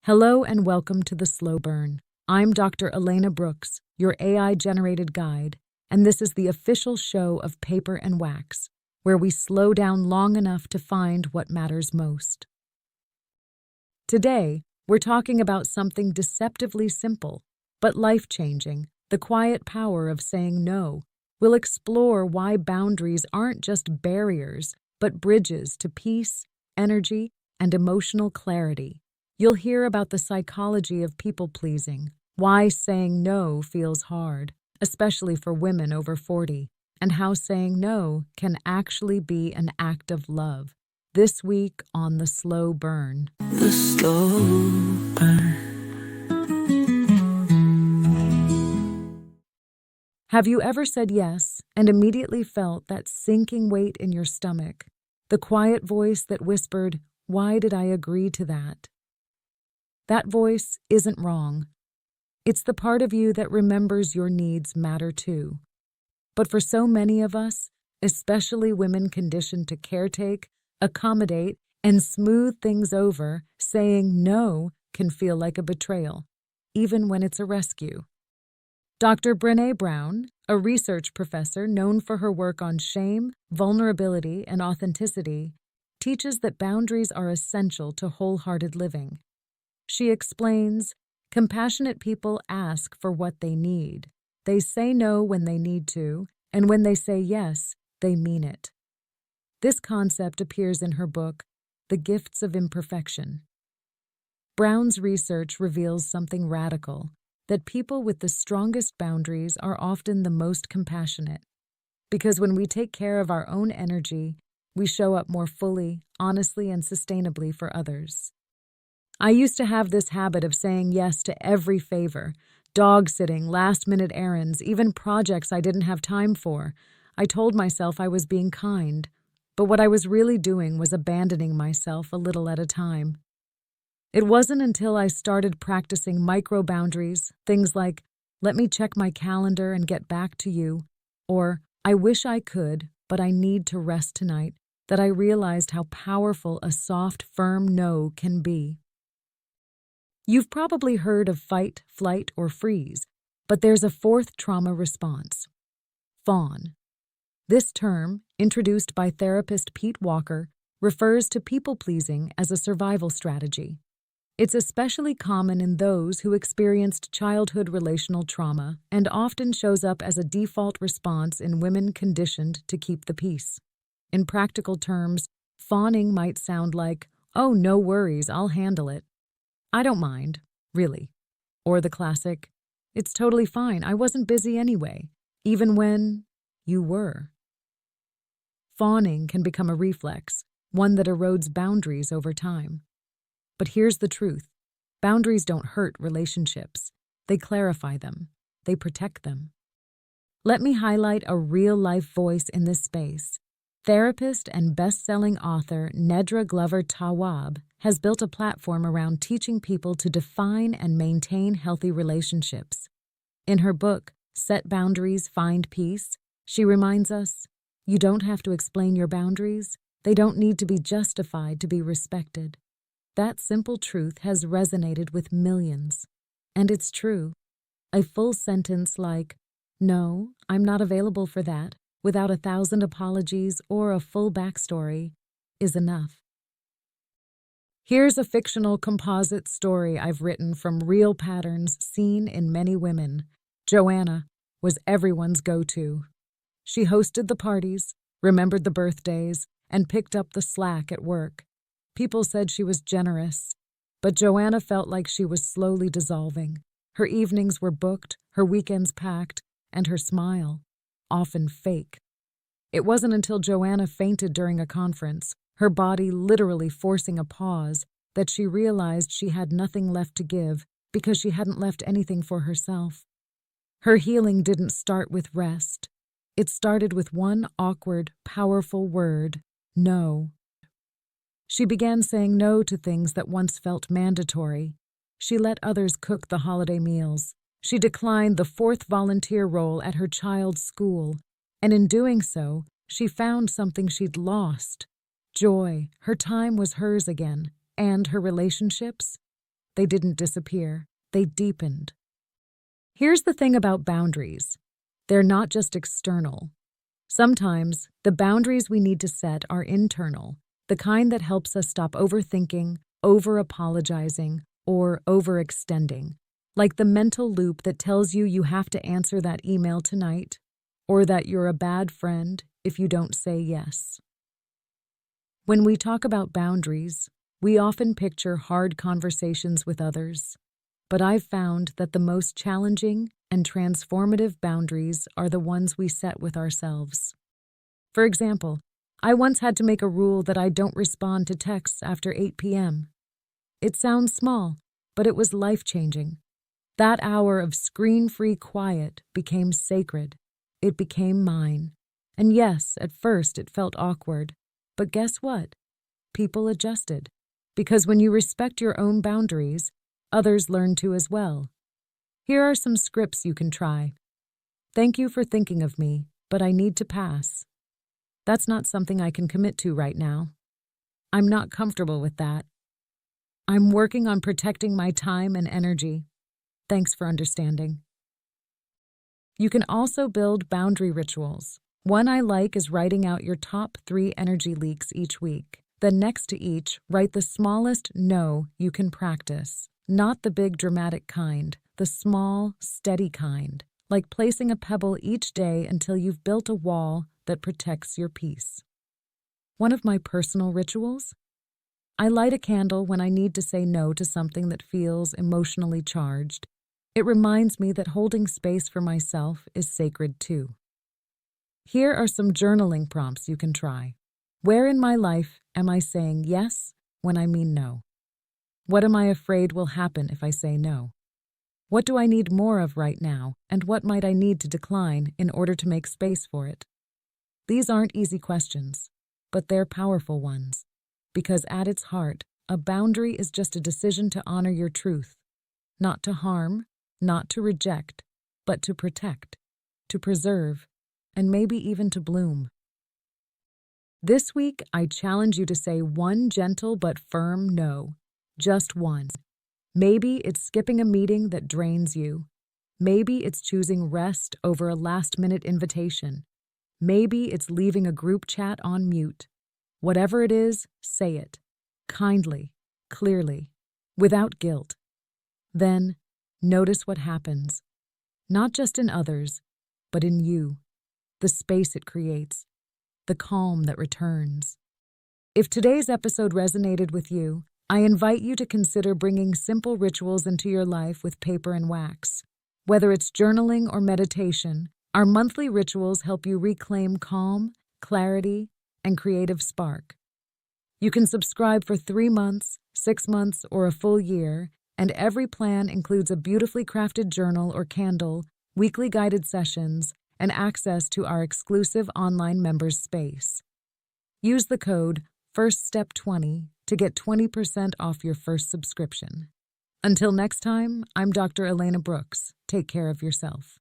Hello and welcome to The Slow Burn. I'm Dr. Elena Brooks, your AI-generated guide, and this is the official show of Paper and Wax, where we slow down long enough to find what matters most. Today, we're talking about something deceptively simple, but life-changing, the quiet power of saying no. We'll explore why boundaries aren't just barriers, but bridges to peace, energy, and emotional clarity. You'll hear about the psychology of people-pleasing, why saying no feels hard, especially for women over 40, and how saying no can actually be an act of love. This week on The Slow Burn. The slow burn. Have you ever said yes and immediately felt that sinking weight in your stomach? The quiet voice that whispered, "Why did I agree to that?" That voice isn't wrong. It's the part of you that remembers your needs matter too. But for so many of us, especially women conditioned to caretake, accommodate, and smooth things over, saying no can feel like a betrayal, even when it's a rescue. Dr. Brené Brown, a research professor known for her work on shame, vulnerability, and authenticity, teaches that boundaries are essential to wholehearted living. She explains, compassionate people ask for what they need. They say no when they need to, and when they say yes, they mean it. This concept appears in her book, The Gifts of Imperfection. Brown's research reveals something radical, that people with the strongest boundaries are often the most compassionate. Because when we take care of our own energy, we show up more fully, honestly, and sustainably for others. I used to have this habit of saying yes to every favor, dog sitting, last-minute errands, even projects I didn't have time for. I told myself I was being kind, but what I was really doing was abandoning myself a little at a time. It wasn't until I started practicing micro-boundaries, things like, "Let me check my calendar and get back to you," or "I wish I could, but I need to rest tonight," that I realized how powerful a soft, firm no can be. You've probably heard of fight, flight, or freeze, but there's a fourth trauma response: fawn. This term, introduced by therapist Pete Walker, refers to people-pleasing as a survival strategy. It's especially common in those who experienced childhood relational trauma and often shows up as a default response in women conditioned to keep the peace. In practical terms, fawning might sound like, "Oh, no worries, I'll handle it. I don't mind, really." Or the classic, "It's totally fine, I wasn't busy anyway," even when you were. Fawning can become a reflex, one that erodes boundaries over time. But here's the truth. Boundaries don't hurt relationships. They clarify them. They protect them. Let me highlight a real-life voice in this space. Therapist and best-selling author Nedra Glover Tawwab has built a platform around teaching people to define and maintain healthy relationships. In her book, Set Boundaries, Find Peace, she reminds us, you don't have to explain your boundaries. They don't need to be justified to be respected. That simple truth has resonated with millions. And it's true. A full sentence like, "No, I'm not available for that," without 1,000 apologies or a full backstory, is enough. Here's a fictional composite story I've written from real patterns seen in many women. Joanna was everyone's go-to. She hosted the parties, remembered the birthdays, and picked up the slack at work. People said she was generous, but Joanna felt like she was slowly dissolving. Her evenings were booked, her weekends packed, and her smile, often fake. It wasn't until Joanna fainted during a conference, her body literally forcing a pause, that she realized she had nothing left to give because she hadn't left anything for herself. Her healing didn't start with rest. It started with one awkward, powerful word: no. She began saying no to things that once felt mandatory. She let others cook the holiday meals. She declined the 4th volunteer role at her child's school, and in doing so, she found something she'd lost: joy. Her time was hers again, and her relationships? They didn't disappear. They deepened. Here's the thing about boundaries. They're not just external. Sometimes the boundaries we need to set are internal, the kind that helps us stop overthinking, over-apologizing, or overextending, like the mental loop that tells you you have to answer that email tonight, or that you're a bad friend if you don't say yes. When we talk about boundaries, we often picture hard conversations with others, but I've found that the most challenging and transformative boundaries are the ones we set with ourselves. For example, I once had to make a rule that I don't respond to texts after 8 p.m. It sounds small, but it was life-changing. That hour of screen-free quiet became sacred. It became mine. And yes, at first it felt awkward. But guess what? People adjusted. Because when you respect your own boundaries, others learn to as well. Here are some scripts you can try. Thank you for thinking of me, but I need to pass. That's not something I can commit to right now. I'm not comfortable with that. I'm working on protecting my time and energy. Thanks for understanding. You can also build boundary rituals. One I like is writing out your top 3 energy leaks each week. Then next to each, write the smallest no you can practice. Not the big dramatic kind, the small, steady kind, like placing a pebble each day until you've built a wall that protects your peace. One of my personal rituals? I light a candle when I need to say no to something that feels emotionally charged. It reminds me that holding space for myself is sacred too. Here are some journaling prompts you can try. Where in my life am I saying yes when I mean no? What am I afraid will happen if I say no? What do I need more of right now, and what might I need to decline in order to make space for it? These aren't easy questions, but they're powerful ones, because at its heart, a boundary is just a decision to honor your truth, not to harm, not to reject, but to protect, to preserve, and maybe even to bloom. This week, I challenge you to say one gentle but firm no, just one. Maybe it's skipping a meeting that drains you. Maybe it's choosing rest over a last-minute invitation. Maybe it's leaving a group chat on mute. Whatever it is, say it. Kindly, clearly, without guilt. Then, notice what happens. Not just in others, but in you. The space it creates. The calm that returns. If today's episode resonated with you, I invite you to consider bringing simple rituals into your life with paper and wax. Whether it's journaling or meditation, our monthly rituals help you reclaim calm, clarity, and creative spark. You can subscribe for 3 months, 6 months, or a full year, and every plan includes a beautifully crafted journal or candle, weekly guided sessions, and access to our exclusive online members space. Use the code FIRSTSTEP20 to get 20% off your first subscription. Until next time, I'm Dr. Elena Brooks. Take care of yourself.